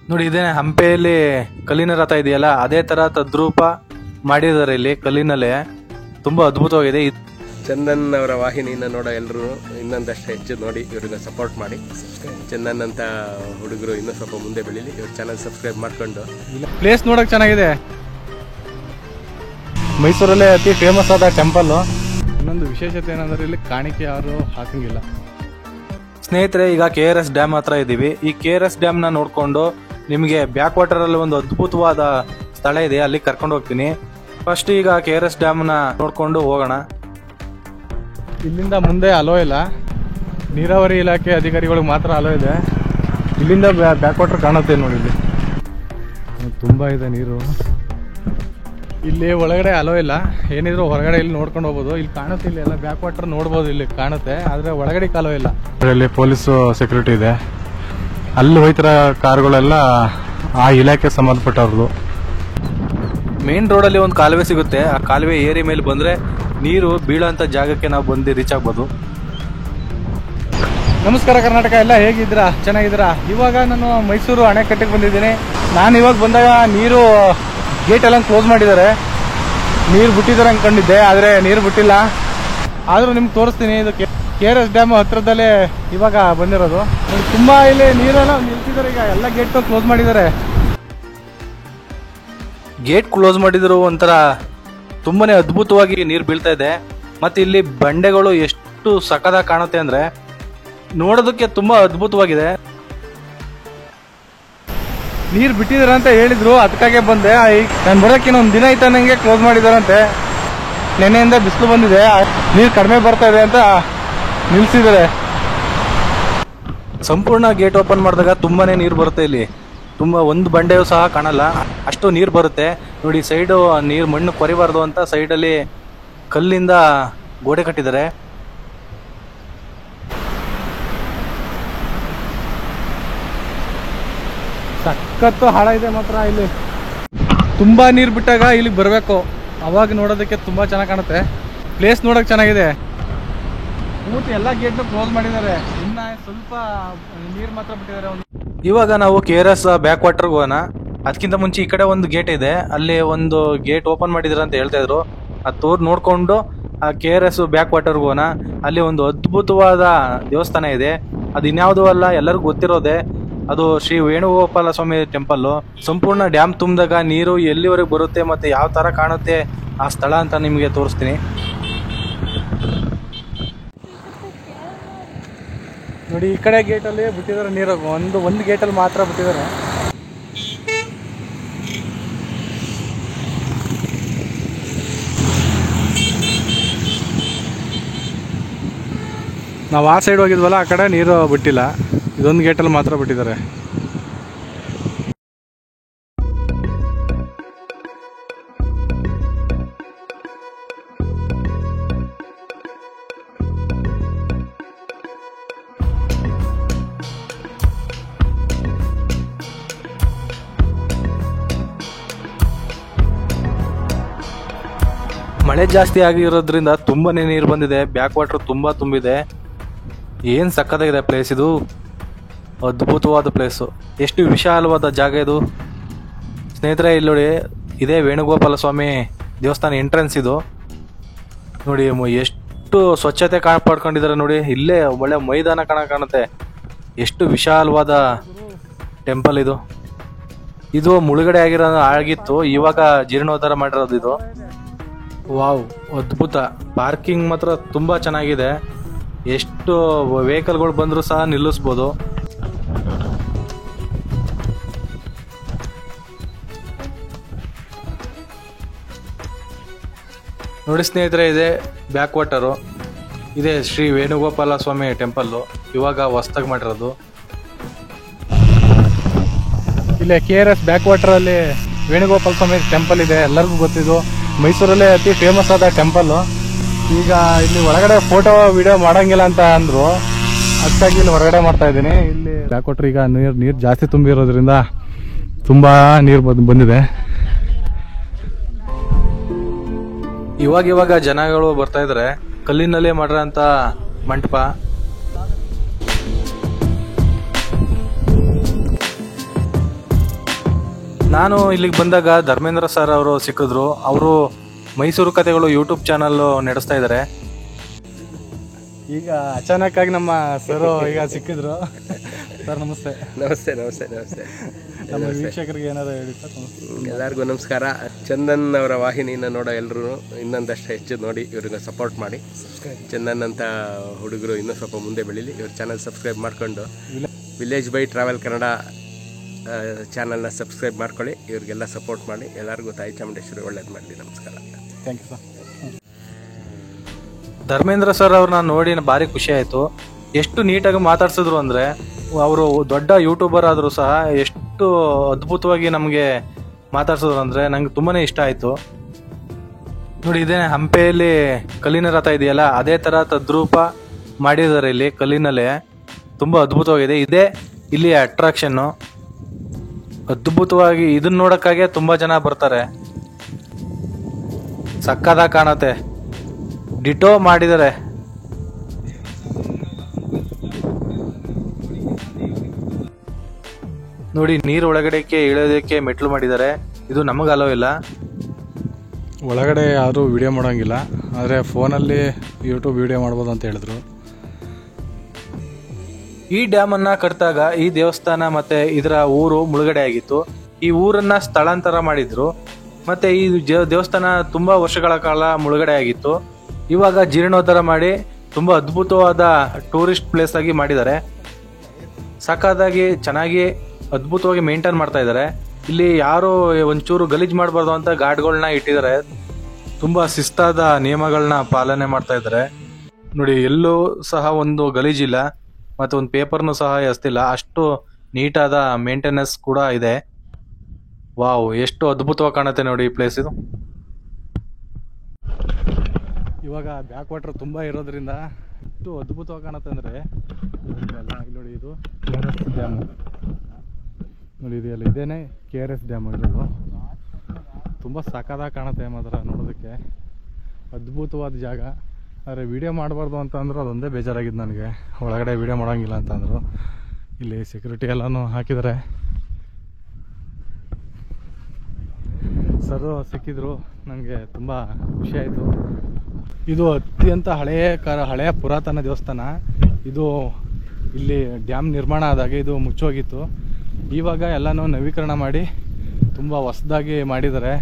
ನೋಡಿ ಇದೇನೆ ಹಂಪೆಯಲ್ಲಿ ಕಲ್ಲಿನ ರಥ ಇದೆಯಲ್ಲ, ಅದೇ ತರ ತದ್ರೂಪ ಮಾಡಿದ್ದಾರೆ ಇಲ್ಲಿ ಕಲ್ಲಿನಲ್ಲೇ. ತುಂಬಾ ಅದ್ಭುತವಾಗಿದೆ. ಚಂದನ್ ಅವರ ವಾಹಿನಿಯನ್ನು ನೋಡೋ ಎಲ್ಲರೂ ಇನ್ನೊಂದಷ್ಟು ಹೆಚ್ಚು ನೋಡಿ ಇವ್ರಿಗೆ ಸಪೋರ್ಟ್ ಮಾಡಿ. ಚಂದನ್ ಅಂತ ಹುಡುಗರು ಇನ್ನೂ ಸ್ವಲ್ಪ ಮುಂದೆ ಬೆಳೀಲಿ. ಇವ್ರ ಚಾನಲ್ ಸಬ್ಸ್ಕ್ರೈಬ್ ಮಾಡ್ಕೊಂಡು. ಪ್ಲೇಸ್ ನೋಡಕ್ ಚೆನ್ನಾಗಿದೆ. ಮೈಸೂರಲ್ಲೇ ಅತಿ ಫೇಮಸ್ ಆದ ಟೆಂಪಲ್. ಇನ್ನೊಂದು ವಿಶೇಷತೆ ಏನಂದ್ರೆ ಇಲ್ಲಿ ಕಾಣಿಕೆ ಯಾರು ಹಾಕಂಗಿಲ್ಲ. ಸ್ನೇಹಿತರೆ, ಈಗ KRS ಡ್ಯಾಮ್ ಹತ್ರ ಇದ್ದೀವಿ. ಈ KRS ಡ್ಯಾಮ್ ನ ನೋಡ್ಕೊಂಡು ನಿಮಗೆ ಬ್ಯಾಕ್ ವಾಟರ್ ಅಲ್ಲಿ ಒಂದು ಅದ್ಭುತವಾದ ಸ್ಥಳ ಇದೆ, ಅಲ್ಲಿ ಕರ್ಕೊಂಡು ಹೋಗ್ತೀನಿ. ಫಸ್ಟ್ ಈಗ KRS ಡ್ಯಾಮ್ ನ ನೋಡ್ಕೊಂಡು ಹೋಗೋಣ. ಇಲ್ಲಿಂದ ಮುಂದೆ ಅಲೋ ಇಲ್ಲ, ನೀರಾವರಿ ಇಲಾಖೆ ಅಧಿಕಾರಿಗಳಿಗೆ ಮಾತ್ರ ಅಲೋ ಇದೆ. ಇಲ್ಲಿಂದ ಬ್ಯಾಕ್ ವಾಟರ್ ಕಾಣುತ್ತೆ ನೋಡಿ. ಇಲ್ಲಿ ತುಂಬಾ ಇದೆ ನೀರು. ಇಲ್ಲಿ ಒಳಗಡೆ ಅಲೋ ಇಲ್ಲ, ಏನಿದ್ರು ಹೊರಗಡೆ ಇಲ್ಲಿ ನೋಡ್ಕೊಂಡು ಹೋಗ್ಬೋದು. ಇಲ್ಲಿ ಕಾಣುತ್ತೆ, ಇಲ್ಲಿ ಎಲ್ಲ ಬ್ಯಾಕ್ ವಾಟರ್ ನೋಡ್ಬೋದು, ಇಲ್ಲಿ ಕಾಣುತ್ತೆ. ಆದ್ರೆ ಒಳಗಡೆ ಅಲೋ ಇಲ್ಲ. ಇಲ್ಲಿ ಪೊಲೀಸ್ ಸೆಕ್ಯೂರಿಟಿ ಇದೆ. ಅಲ್ಲಿ ಹೋಯ್ತಿರೋ ಕಾರ್ಗಳೆಲ್ಲ ಆ ಇಲಾಖೆ ಸಂಬಂಧಪಟ್ಟವ್ರದ್ದು. ಮೇನ್ ರೋಡಲ್ಲಿ ಒಂದು ಕಾಲುವೆ ಸಿಗುತ್ತೆ. ಆ ಕಾಲುವೆ ಏರಿ ಮೇಲೆ ಬಂದ್ರೆ ನೀರು ಬೀಳೋಂಥ ಜಾಗಕ್ಕೆ ನಾವು ಬಂದು ರೀಚ್ ಆಗ್ಬೋದು. ನಮಸ್ಕಾರ ಕರ್ನಾಟಕ, ಎಲ್ಲ ಹೇಗಿದ್ದೀರಾ? ಚೆನ್ನಾಗಿದ್ದೀರಾ? ಇವಾಗ ನಾನು ಮೈಸೂರು ಅಣೆಕಟ್ಟೆಗೆ ಬಂದಿದ್ದೀನಿ. ನಾನು ಇವಾಗ ಬಂದಾಗ ನೀರು ಗೇಟ್ ಎಲ್ಲ ಕ್ಲೋಸ್ ಮಾಡಿದ್ದಾರೆ. ನೀರು ಬಿಟ್ಟಿದ್ದಾರೆ ಅನ್ಕೊಂಡಿದ್ದೆ, ಆದರೆ ನೀರು ಬಿಟ್ಟಿಲ್ಲ. ಆದರೂ ನಿಮ್ಗೆ ತೋರಿಸ್ತೀನಿ. ಇದು KRS ಡ್ಯಾಮ್ ಹತ್ರದಲ್ಲೇ ಇವಾಗ ಬಂದಿರೋದು. ತುಂಬಾ ಇಲ್ಲಿ ನೀರೆಲ್ಲ ನಿಲ್ತಿದ್ದಾರೆ. ಈಗ ಎಲ್ಲ ಗೇಟ್ ಕ್ಲೋಸ್ ಮಾಡಿದ್ದಾರೆ. ಗೇಟ್ ಕ್ಲೋಸ್ ಮಾಡಿದ್ರು ಒಂಥರ ತುಂಬಾನೇ ಅದ್ಭುತವಾಗಿ ನೀರು ಬೀಳ್ತಾ ಇದೆ. ಮತ್ತೆ ಇಲ್ಲಿ ಬಂಡೆಗಳು ಎಷ್ಟು ಸಖತ್ತಾಗಿ ಕಾಣುತ್ತೆ ಅಂದ್ರೆ ನೋಡೋದಕ್ಕೆ ತುಂಬಾ ಅದ್ಭುತವಾಗಿದೆ. ನೀರು ಬಿಟ್ಟಿದಾರೆ ಅಂತ ಹೇಳಿದ್ರು, ಅದಕ್ಕಾಗೆ ಬಂದೆ. ನಾನು ಬರೋಕೆ ಇನ್ನೊಂದು ದಿನ ಐತ ನಂಗೆ ಕ್ಲೋಸ್ ಮಾಡಿದಾರಂತೆ. ನೆನ್ನೆಯಿಂದ ಬಿಸಿಲು ಬಂದಿದೆ, ನೀರು ಕಡಿಮೆ ಬರ್ತಾ ಇದೆ ಅಂತ ನಿಲ್ಸಿದ್ದಾರೆ. ಸಂಪೂರ್ಣ ಗೇಟ್ ಓಪನ್ ಮಾಡಿದಾಗ ತುಂಬಾನೇ ನೀರು ಬರುತ್ತೆ. ಇಲ್ಲಿ ತುಂಬಾ ಒಂದು ಬಂಡೆಯೂ ಸಹ ಕಾಣಲ್ಲ, ಅಷ್ಟು ನೀರು ಬರುತ್ತೆ. ನೋಡಿ ಸೈಡು ನೀರು ಮಣ್ಣು ಕೊರಿಬಾರ್ದು ಅಂತ ಸೈಡಲ್ಲಿ ಕಲ್ಲಿಂದ ಗೋಡೆ ಕಟ್ಟಿದ್ದಾರೆ. ಸಖತ್ತು ಹಾಳ ಇದೆ ಮಾತ್ರ. ಇಲ್ಲಿ ತುಂಬಾ ನೀರು ಬಿಟ್ಟಾಗ ಇಲ್ಲಿಗೆ ಬರಬೇಕು, ಅವಾಗ ನೋಡೋದಕ್ಕೆ ತುಂಬಾ ಚೆನ್ನಾಗಿ ಕಾಣುತ್ತೆ. ಪ್ಲೇಸ್ ನೋಡಕ್ ಚೆನ್ನಾಗಿದೆ. ಪೂರ್ತಿ ಎಲ್ಲ ಗೇಟ್ ಕ್ಲೋಸ್ ಮಾಡಿದ್ದಾರೆ, ಇನ್ನ ಸ್ವಲ್ಪ ನೀರು ಮಾತ್ರ ಬಿಟ್ಟಿದ್ದಾರೆ. ಇವಾಗ ನಾವು KRS ಬ್ಯಾಕ್ ವಾಟರ್ಗೆ ಹೋಗೋಣ. ಅದಕ್ಕಿಂತ ಮುಂಚೆ ಈ ಕಡೆ ಒಂದು ಗೇಟ್ ಇದೆ, ಅಲ್ಲಿ ಒಂದು ಗೇಟ್ ಓಪನ್ ಮಾಡಿದಾರೆ ಅಂತ ಹೇಳ್ತಾ ಇದ್ರು. ಅದು ನೋಡ್ಕೊಂಡು ಆ KRS ಬ್ಯಾಕ್ ವಾಟರ್ಗೆ ಹೋಗೋಣ. ಅಲ್ಲಿ ಒಂದು ಅದ್ಭುತವಾದ ದೇವಸ್ಥಾನ ಇದೆ. ಅದು ಇನ್ಯಾವುದೂ ಅಲ್ಲ, ಎಲ್ಲರಿಗೂ ಗೊತ್ತಿರೋದೆ. ಅದು ಶ್ರೀ ವೇಣುಗೋಪಾಲ ಸ್ವಾಮಿ ಟೆಂಪಲ್. ಸಂಪೂರ್ಣ ಡ್ಯಾಮ್ ತುಂಬಿದಾಗ ನೀರು ಎಲ್ಲಿವರೆಗೆ ಬರುತ್ತೆ ಮತ್ತೆ ಯಾವ ತರ ಕಾಣುತ್ತೆ ಆ ಸ್ಥಳ ಅಂತ ನಿಮಗೆ ತೋರಿಸ್ತೀನಿ. ನೋಡಿ ಈ ಕಡೆ ಗೇಟಲ್ಲಿ ಬಿಟ್ಟಿದ್ದಾರೆ ನೀರು. ಒಂದು ಗೇಟಲ್ಲಿ ಮಾತ್ರ ಬಿಟ್ಟಿದ್ದಾರೆ. ನಾವು ಆ ಸೈಡ್ ಹೋಗಿದ್ವಲ್ಲ, ಆ ಕಡೆ ನೀರು ಬಿಟ್ಟಿಲ್ಲ. ಇದೊಂದು ಗೇಟಲ್ಲಿ ಮಾತ್ರ ಬಿಟ್ಟಿದ್ದಾರೆ. ಮಳೆ ಜಾಸ್ತಿ ಆಗಿರೋದ್ರಿಂದ ತುಂಬಾನೇ ನೀರು ಬಂದಿದೆ. ಬ್ಯಾಕ್ ವಾಟರ್ ತುಂಬಾ ತುಂಬಿದೆ. ಏನ್ ಸಕ್ಕತ್ತಾಗಿದೆ ಪ್ಲೇಸ್ ಇದು. ಅದ್ಭುತವಾದ ಪ್ಲೇಸು. ಎಷ್ಟು ವಿಶಾಲವಾದ ಜಾಗ ಇದು ಸ್ನೇಹಿತರೆ. ಇಲ್ಲಿ ನೋಡಿ, ಇದೇ ವೇಣುಗೋಪಾಲ ಸ್ವಾಮಿ ದೇವಸ್ಥಾನ ಎಂಟ್ರೆನ್ಸ್ ಇದು. ನೋಡಿ ಎಷ್ಟು ಸ್ವಚ್ಛತೆ ಕಾಪಾಡ್ಕೊಂಡಿದ್ದಾರೆ ನೋಡಿ. ಇಲ್ಲೇ ಒಳ್ಳೆ ಮೈದಾನ ಕಾಣುತ್ತೆ. ಎಷ್ಟು ವಿಶಾಲವಾದ ಟೆಂಪಲ್ ಇದು. ಇದು ಮುಳುಗಡೆ ಆಗಿತ್ತು, ಇವಾಗ ಜೀರ್ಣೋದ್ಧಾರ ಮಾಡಿರೋದು ಇದು. ವಾವ್, ಅದ್ಭುತ. ಪಾರ್ಕಿಂಗ್ ಮಾತ್ರ ತುಂಬಾ ಚೆನ್ನಾಗಿದೆ. ಎಷ್ಟು ವೆಹಿಕಲ್ಗಳು ಬಂದರೂ ಸಹ ನಿಲ್ಲಿಸ್ಬೋದು. ನೋಡಿ ಸ್ನೇಹಿತರೆ, ಇದೆ ಬ್ಯಾಕ್ ವಾಟರು. ಇದೆ ಶ್ರೀ ವೇಣುಗೋಪಾಲ ಸ್ವಾಮಿ ಟೆಂಪಲ್ಲು, ಇವಾಗ ಹೊಸದಾಗಿ ಮಾಡಿರೋದು. ಇಲ್ಲೇ KRS ಬ್ಯಾಕ್ ವಾಟರಲ್ಲಿ ವೇಣುಗೋಪಾಲ ಸ್ವಾಮಿ ಟೆಂಪಲ್ ಇದೆ, ಎಲ್ಲರಿಗೂ ಗೊತ್ತಿದ್ದು. ಮೈಸೂರಲ್ಲೇ ಅತಿ ಫೇಮಸ್ ಆದ ಟೆಂಪಲ್ಲು. ಈಗ ಇಲ್ಲಿ ಒಳಗಡೆ ಫೋಟೋ ವಿಡಿಯೋ ಮಾಡಂಗಿಲ್ಲ ಅಂತ ಅಂದ್ರು, ಅದಕ್ಕಾಗಿ ಇಲ್ಲಿ ಹೊರಗಡೆ ಮಾಡ್ತಾ ಇದ್ದೀನಿ. ಇಲ್ಲಿ ಬ್ಯಾಕ್ ವಾಟರ್ ಈಗ ನೀರು ಜಾಸ್ತಿ ತುಂಬಿರೋದ್ರಿಂದ ತುಂಬಾ ನೀರು ಬಂದಿದೆ. ಇವಾಗ ಜನಗಳು ಬರ್ತಾ ಇದಾರೆ. ಕಲ್ಲಿನಲ್ಲೇ ಮಾಡಿರೋಂಥ ಮಂಟಪ. ನಾನು ಇಲ್ಲಿಗೆ ಬಂದಾಗ ಧರ್ಮೇಂದ್ರ ಸರ್ ಅವರು ಸಿಕ್ಕಿದ್ರು. ಅವರು ಮೈಸೂರು ಕಥೆಗಳು ಯೂಟ್ಯೂಬ್ ಚಾನಲ್ ನಡೆಸ್ತಾ ಇದ್ದಾರೆ. ಈಗ ಅಚಾನಕ್ ಆಗಿ ನಮ್ಮ ಸರ್ ಈಗ ಸಿಕ್ಕಿದ್ರು. ಸರ್ ನಮಸ್ತೆ. ನಮಸ್ತೆ ನಮಸ್ತೆ ನಮಸ್ತೆ. ನಮ್ಮ ವೀಕ್ಷಕರಿಗೆ ಏನಾದ್ರು ಹೇಳಿ ಸರ್. ಎಲ್ಲರಿಗೂ ನಮಸ್ಕಾರ. ಚಂದನ್ ಅವರ ವಾಹಿನಿಯನ್ನು ನೋಡೋ ಎಲ್ಲರೂ ಇನ್ನೊಂದಷ್ಟು ಹೆಚ್ಚು ನೋಡಿ ಇವ್ರಿಗೆ ಸಪೋರ್ಟ್ ಮಾಡಿ. ಚಂದನ್ ಅಂತ ಹುಡುಗರು ಇನ್ನೂ ಸ್ವಲ್ಪ ಮುಂದೆ ಬೆಳೀಲಿ. ಇವ್ರ ಚಾನಲ್ ಸಬ್ಸ್ಕ್ರೈಬ್ ಮಾಡ್ಕೊಂಡು ವಿಲೇಜ್ ಬೈ ಟ್ರಾವೆಲ್ ಕನ್ನಡ ಚಾನಲ್ನ ಸಬ್ಸ್ಕ್ರೈಬ್ ಮಾಡ್ಕೊಳ್ಳಿ. ಇವ್ರಿಗೆಲ್ಲ ಸಪೋರ್ಟ್ ಮಾಡಿ. ಎಲ್ಲರಿಗೂ ತಾಯಿ ಚಾಮುಂಡೇಶ್ವರಿ ಒಳ್ಳೇದು ಮಾಡಲಿ. ನಮಸ್ಕಾರ. Thank you sir. Dharmendra sir ಅವ್ರನ್ನ ನೋಡಿ ಭಾರಿ ಖುಷಿ ಆಯಿತು. ಎಷ್ಟು ನೀಟಾಗಿ ಮಾತಾಡ್ಸಿದ್ರು ಅಂದರೆ, ಅವರು ದೊಡ್ಡ ಯೂಟ್ಯೂಬರ್ ಆದರೂ ಸಹ ಎಷ್ಟು ಅದ್ಭುತವಾಗಿ ನಮಗೆ ಮಾತಾಡ್ಸಿದ್ರು ಅಂದರೆ ನಂಗೆ ತುಂಬಾ ಇಷ್ಟ ಆಯಿತು. ನೋಡಿ, ಇದೇ ಹಂಪೆಯಲ್ಲಿ ಕಲ್ಲಿನ ರಥ ಇದೆಯಲ್ಲ, ಅದೇ ಥರ ತದ್ರೂಪ ಮಾಡಿದ್ದಾರೆ ಇಲ್ಲಿ ಕಲ್ಲಿನಲ್ಲೇ. ತುಂಬ ಅದ್ಭುತವಾಗಿದೆ. ಇದೇ ಇಲ್ಲಿ ಅಟ್ರಾಕ್ಷನ್ನು. ಅದ್ಭುತವಾಗಿ ಇದನ್ನ ನೋಡೋಕ್ಕಾಗೆ ತುಂಬ ಜನ ಬರ್ತಾರೆ. ಸಕ್ಕತ್ತಾಗಿ ಕಾಣುತ್ತೆ. ಡಿಟೋ ಮಾಡಿದ್ದಾರೆ. ನೋಡಿ, ನೀರು ಒಳಗಡೆಕ್ಕೆ ಇಳಿಯೋದಕ್ಕೆ ಮೆಟ್ಲು ಮಾಡಿದ್ದಾರೆ. ಇದು ನಮಗೆ ಅಲೋ ಇಲ್ಲ. ಒಳಗಡೆ ಯಾರು ವಿಡಿಯೋ ಮಾಡೋಂಗಿಲ್ಲ, ಆದರೆ ಫೋನಲ್ಲಿ ಯೂಟ್ಯೂಬ್ ವಿಡಿಯೋ ಮಾಡ್ಬೋದು ಅಂತ ಹೇಳಿದ್ರು. ಈ ಡ್ಯಾಮನ್ನು ಕಟ್ಟಿದಾಗ ಈ ದೇವಸ್ಥಾನ ಮತ್ತು ಇದರ ಊರು ಮುಳುಗಡೆ ಆಗಿತ್ತು. ಈ ಊರನ್ನು ಸ್ಥಳಾಂತರ ಮಾಡಿದ್ರು. ಮತ್ತು ಈ ದೇವಸ್ಥಾನ ತುಂಬ ವರ್ಷಗಳ ಕಾಲ ಮುಳುಗಡೆ ಆಗಿತ್ತು. ಇವಾಗ ಜೀರ್ಣೋದ್ಧಾರ ಮಾಡಿ ತುಂಬ ಅದ್ಭುತವಾದ ಟೂರಿಸ್ಟ್ ಪ್ಲೇಸ್ ಆಗಿ ಮಾಡಿದ್ದಾರೆ. ಸಖತ್ತಾಗಿ ಚೆನ್ನಾಗಿ ಅದ್ಭುತವಾಗಿ ಮೇಂಟೈನ್ ಮಾಡ್ತಾ ಇದ್ದಾರೆ. ಇಲ್ಲಿ ಯಾರು ಒಂಚೂರು ಗಲೀಜು ಮಾಡಬಾರ್ದು ಅಂತ ಗಾರ್ಡ್ಗಳನ್ನ ಇಟ್ಟಿದ್ದಾರೆ. ತುಂಬ ಶಿಸ್ತಾದ ನಿಯಮಗಳನ್ನ ಪಾಲನೆ ಮಾಡ್ತಾ ಇದ್ದಾರೆ. ನೋಡಿ, ಎಲ್ಲೂ ಸಹ ಒಂದು ಗಲೀಜಿಲ್ಲ ಮತ್ತು ಒಂದು ಪೇಪರ್ನು ಸಹ ಎಸ್ತಿಲ್ಲ. ಅಷ್ಟು ನೀಟಾದ ಮೇಂಟೆನೆನ್ಸ್ ಕೂಡ ಇದೆ. ವಾವ್, ಎಷ್ಟು ಅದ್ಭುತವಾಗಿ ಕಾಣುತ್ತೆ ನೋಡಿ ಈ ಪ್ಲೇಸ್ ಇದು. ಇವಾಗ ಬ್ಯಾಕ್ ವಾಟರ್ ತುಂಬ ಇರೋದ್ರಿಂದ ಎಷ್ಟು ಅದ್ಭುತವಾಗಿ ಕಾಣುತ್ತೆ ಅಂದರೆ, ನೋಡಿ ಇದು KRS ಡ್ಯಾಮು. ನೋಡಿ, ಇದೆಯಲ್ಲ, ಇದೇನೆ KRS ಡ್ಯಾಮ್ ಇರೋದು. ತುಂಬ ಸಖತ್ತಾಗಿ ಕಾಣುತ್ತೆ ಮಾತ್ರ ನೋಡೋದಕ್ಕೆ. ಅದ್ಭುತವಾದ ಜಾಗ. ಆದರೆ ವಿಡಿಯೋ ಮಾಡಬಾರ್ದು ಅಂತ ಅಂದರು, ಅದೊಂದೇ ಬೇಜಾರಾಗಿದ್ದು ನನಗೆ. ಒಳಗಡೆ ವಿಡಿಯೋ ಮಾಡೋಂಗಿಲ್ಲ ಅಂತ ಅಂದರು. ಇಲ್ಲಿ ಸೆಕ್ಯೂರಿಟಿ ಎಲ್ಲನೂ ಹಾಕಿದ್ದಾರೆ. ಸರು ಸಿಕ್ಕಿದ್ರು, ನನಗೆ ತುಂಬ ಖುಷಿಯಾಯಿತು. ಇದು ಅತ್ಯಂತ ಹಳೆಯ ಪುರಾತನ ದೇವಸ್ಥಾನ. ಇದು ಇಲ್ಲಿ ಡ್ಯಾಮ್ ನಿರ್ಮಾಣ ಆದಾಗ ಇದು ಮುಚ್ಚೋಗಿತ್ತು. ಇವಾಗ ಎಲ್ಲನೂ ನವೀಕರಣ ಮಾಡಿ ತುಂಬ ಹೊಸದಾಗಿ ಮಾಡಿದ್ದಾರೆ.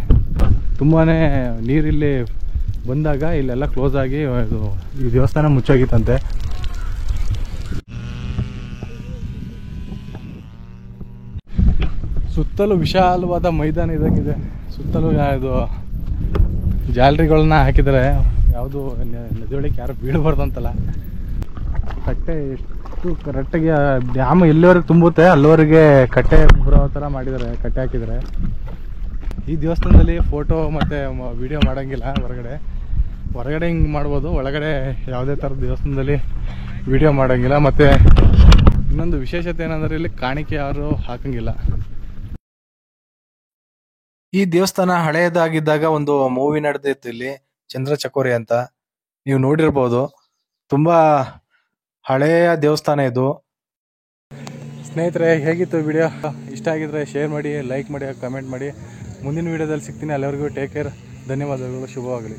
ತುಂಬಾ ನೀರಿಲ್ಲಿ ಬಂದಾಗ ಇಲ್ಲೆಲ್ಲ ಕ್ಲೋಸ್ ಆಗಿ ಈ ದೇವಸ್ಥಾನ ಮುಚ್ಚೋಗಿತ್ತಂತೆ. ಸುತ್ತಲೂ ವಿಶಾಲವಾದ ಮೈದಾನ ಇದಾಗಿದೆ. ಸುತ್ತಲೂ ಇದು ಜಾಲರಿಗಳನ್ನ ಹಾಕಿದ್ದಾರೆ. ಯಾವುದು ನದಿಯೊಳಗೆ ಯಾರು ಬೀಳಬಾರ್ದು ಅಂತಲ್ಲ. ಕಟ್ಟೆ ಎಷ್ಟು ಕರೆಕ್ಟಾಗಿ ಡ್ಯಾಮ್ ಎಲ್ಲಿವರೆಗೆ ತುಂಬುತ್ತೆ ಅಲ್ಲಿವರೆಗೆ ಕಟ್ಟೆ ಬರೋ ಥರ ಮಾಡಿದ್ದಾರೆ, ಕಟ್ಟೆ ಹಾಕಿದ್ದಾರೆ. ಈ ದೇವಸ್ಥಾನದಲ್ಲಿ ಫೋಟೋ ಮತ್ತು ವಿಡಿಯೋ ಮಾಡೋಂಗಿಲ್ಲ. ಹೊರಗಡೆ ಹಿಂಗೆ ಮಾಡ್ಬೋದು, ಒಳಗಡೆ ಯಾವುದೇ ಥರದ ದೇವಸ್ಥಾನದಲ್ಲಿ ವಿಡಿಯೋ ಮಾಡೋಂಗಿಲ್ಲ. ಮತ್ತು ಇನ್ನೊಂದು ವಿಶೇಷತೆ ಏನಂದರೆ ಇಲ್ಲಿ ಕಾಣಿಕೆ ಯಾರು ಹಾಕಂಗಿಲ್ಲ. ಈ ದೇವಸ್ಥಾನ ಹಳೆಯದಾಗಿದ್ದಾಗ ಒಂದು ಮೂವಿ ನಡೆದಿತ್ತು ಇಲ್ಲಿ, ಚಂದ್ರ ಚಕೋರಿ ಅಂತ. ನೀವು ನೋಡಿರ್ಬೋದು. ತುಂಬಾ ಹಳೆಯ ದೇವಸ್ಥಾನ ಇದು. ಸ್ನೇಹಿತರೆ, ಹೇಗಿತ್ತು ವಿಡಿಯೋ? ಇಷ್ಟ ಆಗಿದ್ರೆ ಶೇರ್ ಮಾಡಿ, ಲೈಕ್ ಮಾಡಿ, ಕಮೆಂಟ್ ಮಾಡಿ. ಮುಂದಿನ ವಿಡಿಯೋದಲ್ಲಿ ಸಿಗ್ತೀನಿ. ಅಲ್ಲಿವರೆಗೂ ಟೇಕ್ ಕೇರ್. ಧನ್ಯವಾದಗಳು. ಶುಭವಾಗಲಿ.